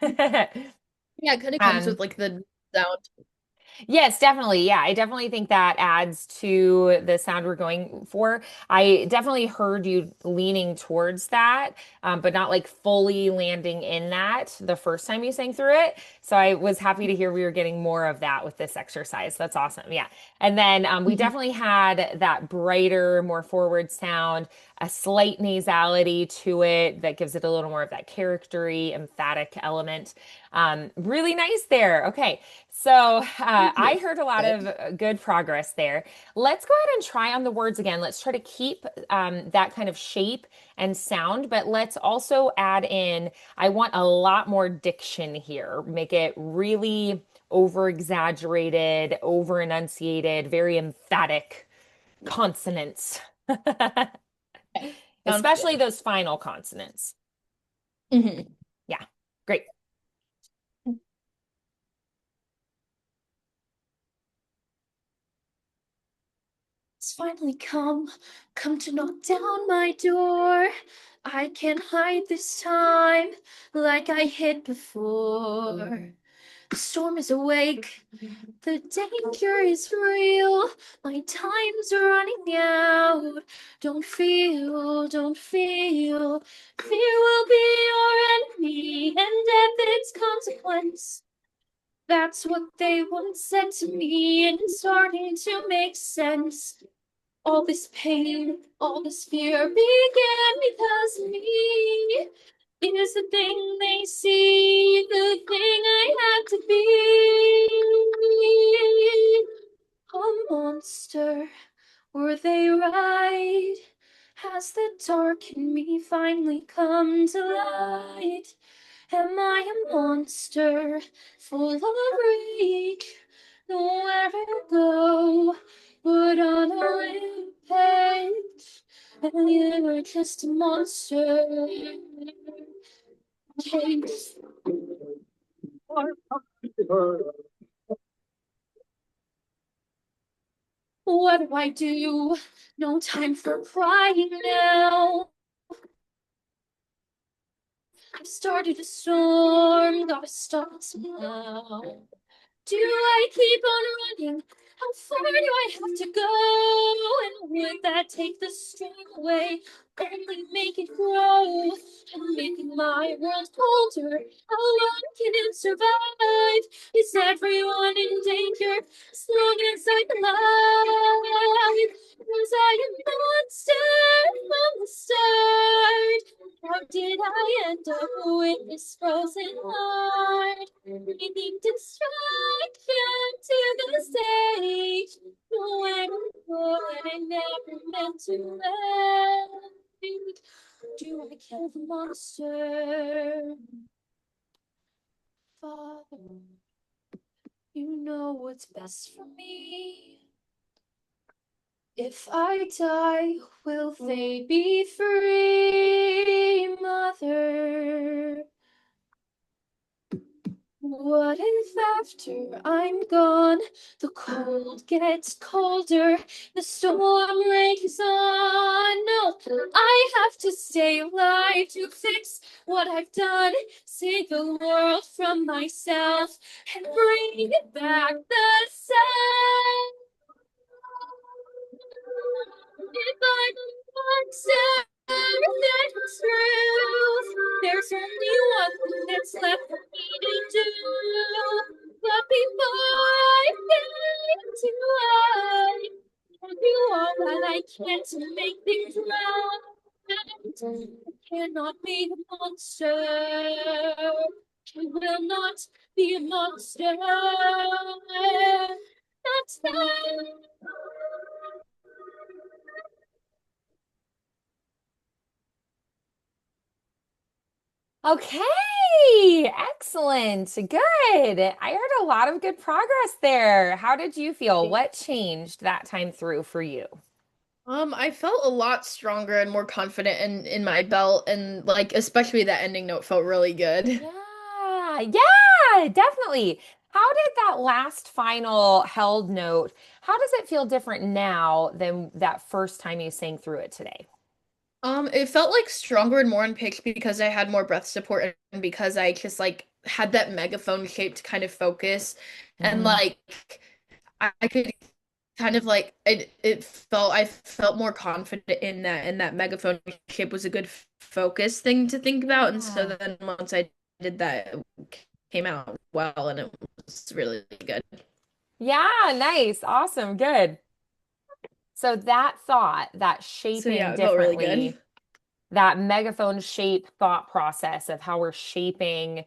Yeah, it kind of comes Um, with like the sound. Yes, definitely. Yeah, I definitely think that adds to the sound we're going for. I definitely heard you leaning towards that, but not like fully landing in that the first time you sang through it. So I was happy to hear we were getting more of that with this exercise. That's awesome. Yeah. And then we Mhm. definitely had that brighter, more forward sound, a slight nasality to it that gives it a little more of that charactery, emphatic element. Really nice there. Okay. So Thank I you. heard a lot of Good. good progress there. Let's go ahead and try on the words again. Let's try to keep that kind of shape and sound, but let's also add in, I want a lot more diction here. Make it really over exaggerated, over enunciated, very emphatic consonants, Sounds especially good. those final consonants. Hmm. Yeah, great. It's finally come to knock down my door. I can't hide this time like I hid before. The storm is awake, the danger is real. My time's running out. Don't feel. Fear will be your enemy, and death its consequence. That's what they once said to me, and it's starting to make sense. All this pain, all this fear began because of me. Is the thing they see, the thing I had to be. A monster, were they right? Has the dark in me finally come to light? Am I a monster full of rage? Nowhere to go but on a page. And you're just a monster. Case. What do I do? No time for crying now. I've started a storm, gotta stop somehow. Do I keep on running? How far do I have to go? And would that take the strain away? Only make it grow and making my world colder. How long can it survive? Is everyone in danger as long as I'm alive? Was I a monster from the start? How did I end up with this frozen heart? Bringing destruction to the stage. Nowhere to go, and I never meant to end. Do I kill the monster? Father, you know what's best for me. If I die, will they be free, Mother? What if after I'm gone, the cold gets colder, the storm rages on? No, I have to stay alive to fix what I've done, save the world from myself, and bring it back the sun. If I'm a monster, that's truth. There's only one thing that's left for me to do. But before I get to life, I'll do all that I can to make things right. I cannot be the monster. I will not be a monster. That's that. Okay, excellent. Good. I heard a lot of good progress there. How did you feel? What changed that time through for you? I felt a lot stronger and more confident in my belt and like especially that ending note felt really good. Yeah, yeah, definitely. How did that last final held note, how does it feel different now than that first time you sang through it today? It felt like stronger and more on pitch because I had more breath support and because I just like had that megaphone shaped kind of focus and Mhm. like I could kind of like it felt I felt more confident in that megaphone shape was a good focus thing to think about and so Yeah. then once I did that it came out well and it was really good. Yeah, nice. Awesome. Good. So that thought, that So shaping yeah, it felt really good. differently, that megaphone shape thought process of how we're shaping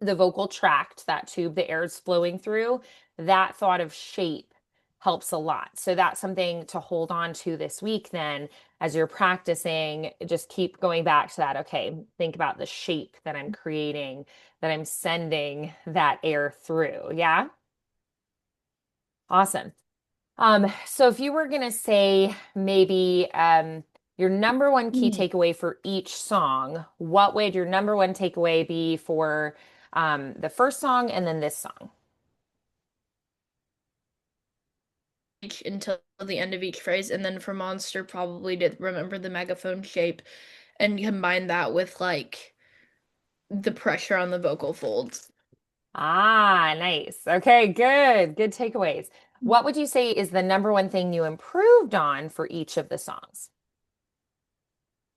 the vocal tract, that tube the air is flowing through, that thought of shape helps a lot. So that's something to hold on to this week then as you're practicing, just keep going back to that. Okay, think about the shape that I'm creating, that I'm sending that air through. Yeah? Awesome. So if you were gonna say maybe your number one key Hmm. takeaway for each song, what would your number one takeaway be for the first song and then this song? Until the end of each phrase and then for Monster probably to remember the megaphone shape and combine that with like the pressure on the vocal folds. Ah, nice. Okay, good. Good takeaways. What would you say is the number one thing you improved on for each of the songs?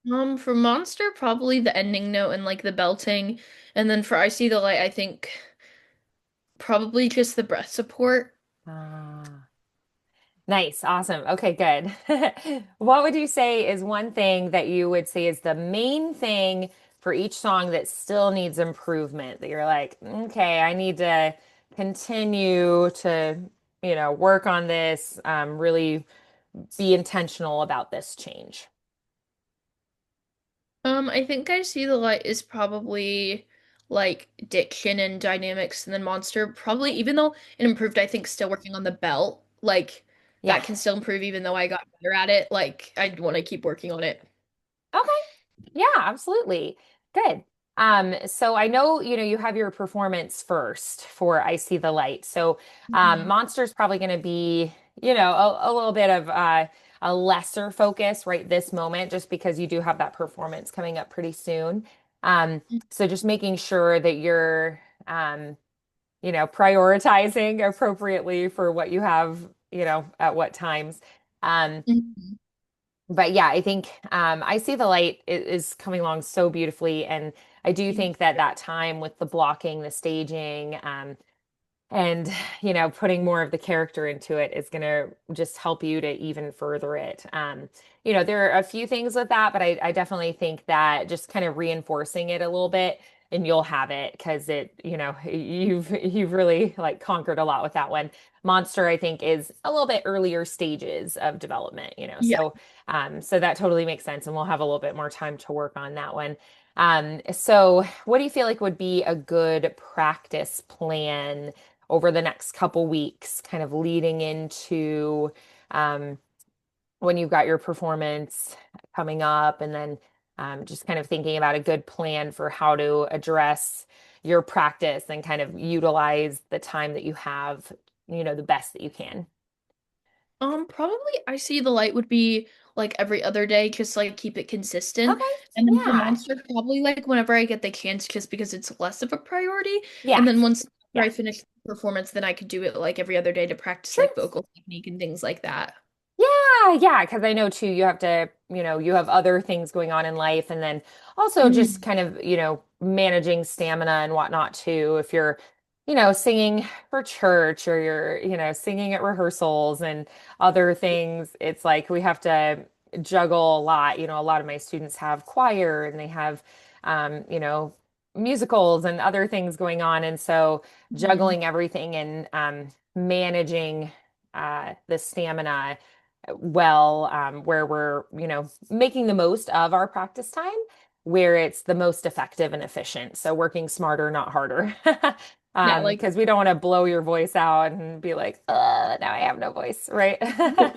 For Monster, probably the ending note and like the belting. And then for I See the Light, I think probably just the breath support. Ah. Nice. Awesome. Okay, good. What would you say is one thing that you would say is the main thing for each song that still needs improvement that you're like, okay, I need to continue to, work on this, really be intentional about this change? I think I See the Light is probably like diction and dynamics, and then Monster probably, even though it improved, I think still working on the belt. Like Yeah. that can still improve even though I got better at it. Like I want to keep working on it. Okay. Yeah, absolutely. Good. So I know, you have your performance first for I See the Light. So Mhm. Monster's probably going to be, a little bit of a lesser focus right this moment, just because you do have that performance coming up pretty soon. So just making sure that you're, prioritizing appropriately for what you have, at what times. Um, Mhm. but yeah, I think I see the light is coming along so beautifully, and I do think that that time with the blocking, the staging, and putting more of the character into it is going to just help you to even further it. There are a few things with that, but I definitely think that just kind of reinforcing it a little bit, and you'll have it because you've really like conquered a lot with that one. Monster, I think, is a little bit earlier stages of development, Yeah. so that totally makes sense, and we'll have a little bit more time to work on that one. So what do you feel like would be a good practice plan over the next couple weeks, kind of leading into um, when you've got your performance coming up, and then just kind of thinking about a good plan for how to address your practice and kind of utilize the time that you have, the best that you can. Probably I see the light would be like every other day, just like keep it consistent. Okay. And then for Yeah. Monster, probably like whenever I get the chance, just because it's less of a priority. And then Yes. once after Yeah. I finish the performance, then I could do it like every other day to practice Sure. like vocal technique and things like that. Yeah, because I know too, you have to, you have other things going on in life, and then also just Mhm. kind of, managing stamina and whatnot too. If you're, singing for church, or you're, singing at rehearsals and other things, it's like we have to juggle a lot. A lot of my students have choir, and they have, musicals and other things going on. And so Mhm. juggling everything and managing the stamina well, where we're, making the most of our practice time, where it's the most effective and efficient. So working smarter, not harder. Yeah, like Because we don't want to blow your voice out and be like, now I have no voice, right?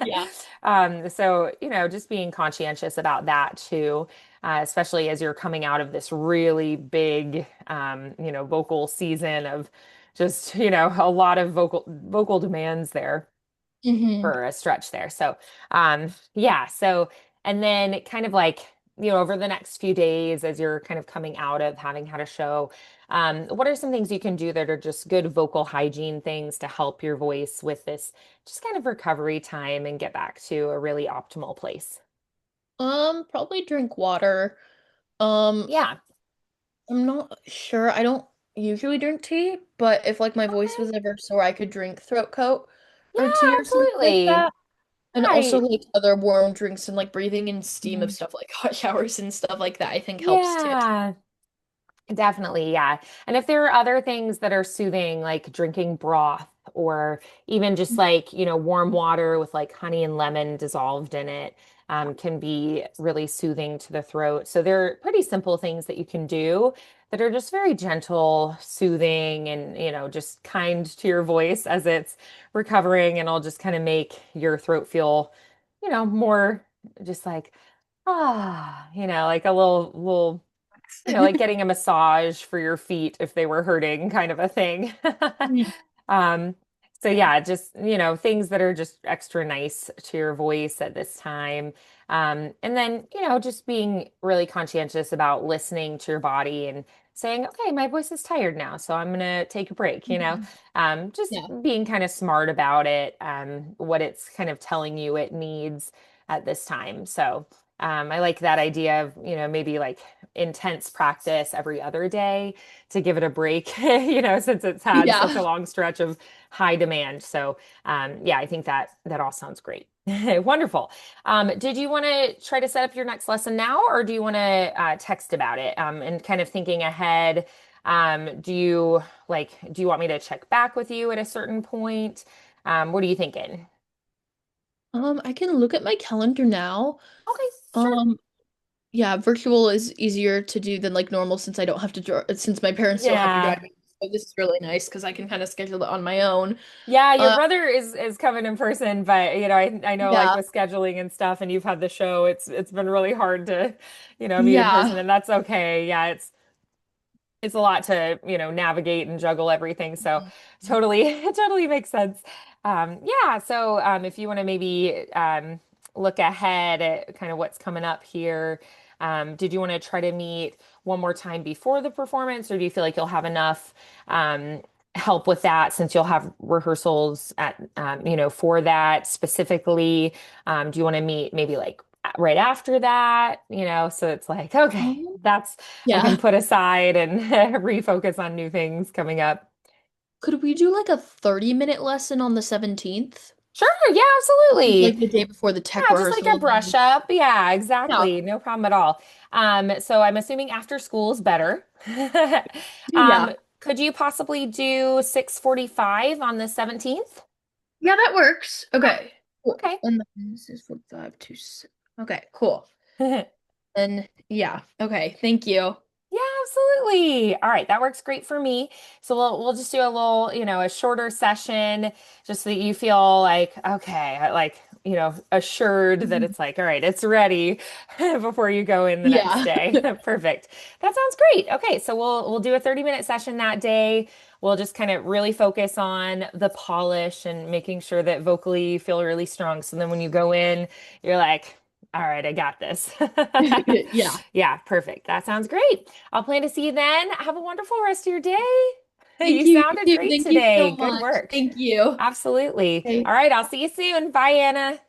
yeah. So, just being conscientious about that too, especially as you're coming out of this really big, vocal season of just, a lot of vocal demands there Hmm. for a stretch there. So, yeah. So, and then kind of like, over the next few days as you're kind of coming out of having had a show, what are some things you can do that are just good vocal hygiene things to help your voice with this just kind of recovery time and get back to a really optimal place? Probably drink water. Um, Yeah. I'm not sure. I don't usually drink tea, but if like my voice Okay. was ever sore, I could drink throat coat or tea Yeah, or something like absolutely. that. And also Right. like other warm drinks and like breathing in steam of Mhm. stuff like hot showers and stuff like that, I think helps too. Yeah. Definitely, yeah. And if there are other things that are soothing, like drinking broth, or even just like, warm water with like honey and lemon dissolved in it, can be really soothing to the throat. So they're pretty simple things that you can do that are just very gentle, soothing, and, just kind to your voice as it's recovering, and it'll just kind of make your throat feel, more just like, like a little like getting a massage for your feet if they were hurting, kind of a thing. Mhm. Um, so Yeah. yeah, just, things that are just extra nice to your voice at this time. And then, just being really conscientious about listening to your body and saying, okay, my voice is tired now, so I'm gonna take a break, Mhm. just Yeah. being kind of smart about it, what it's kind of telling you it needs at this time. So I like that idea of, maybe like intense practice every other day to give it a break, since it's had such a Yeah. long stretch of high demand. So, yeah, I think that all sounds great. Wonderful. Did you want to try to set up your next lesson now, or do you want to text about it? And kind of thinking ahead, do you want me to check back with you at a certain point? What are you thinking? I can look at my calendar now. Okay, sure. Um, yeah, virtual is easier to do than like normal since I don't have to drive since my parents don't have to drive Yeah. me. So this is really nice because I can kind of schedule it on my own. Yeah, your Uh, brother is coming in person, but I know like yeah. with scheduling and stuff, and you've had the show, it's been really hard to, meet in person, Yeah. and that's okay. Yeah, it's a lot to, navigate and juggle everything. So totally, it totally makes sense. Yeah, so if you want to maybe look ahead at kind of what's coming up here, did you want to try to meet one more time before the performance, or do you feel like you'll have enough? help with that since you'll have rehearsals at for that specifically? Do you want to meet maybe like right after that? So it's like, okay, Um, that's I can Yeah. put aside and refocus on new things coming up. Could we do like a 30-minute lesson on the 17th? Sure, yeah, Just absolutely. like the day before the tech Yeah, just like a rehearsal, brush then up. Yeah, yeah. exactly. No problem at all. So I'm assuming after school's better. Yeah. Could you possibly do 6:45 on the 17th? Yeah, that works. Yeah, Okay. Cool. okay. And then this is 45 to Okay, cool. And yeah, okay. Thank you. Yeah, absolutely. All right, that works great for me. So we'll just do a little, a shorter session just so that you feel like, okay, like, assured that Mhm. it's like, all right, it's ready before you go in the next Yeah. day. Perfect. That sounds great. Okay, so we'll do a 30-minute session that day. We'll just kind of really focus on the polish and making sure that vocally you feel really strong. So then when you go in, you're like, all right, I got this. Yeah. Yeah, perfect. That sounds great. I'll plan to see you then. Have a wonderful rest of your day. Thank You you. sounded You too. great Thank you today. so Good much. work. Thank you. Absolutely. Okay. All right, I'll see you soon. Bye, Anna.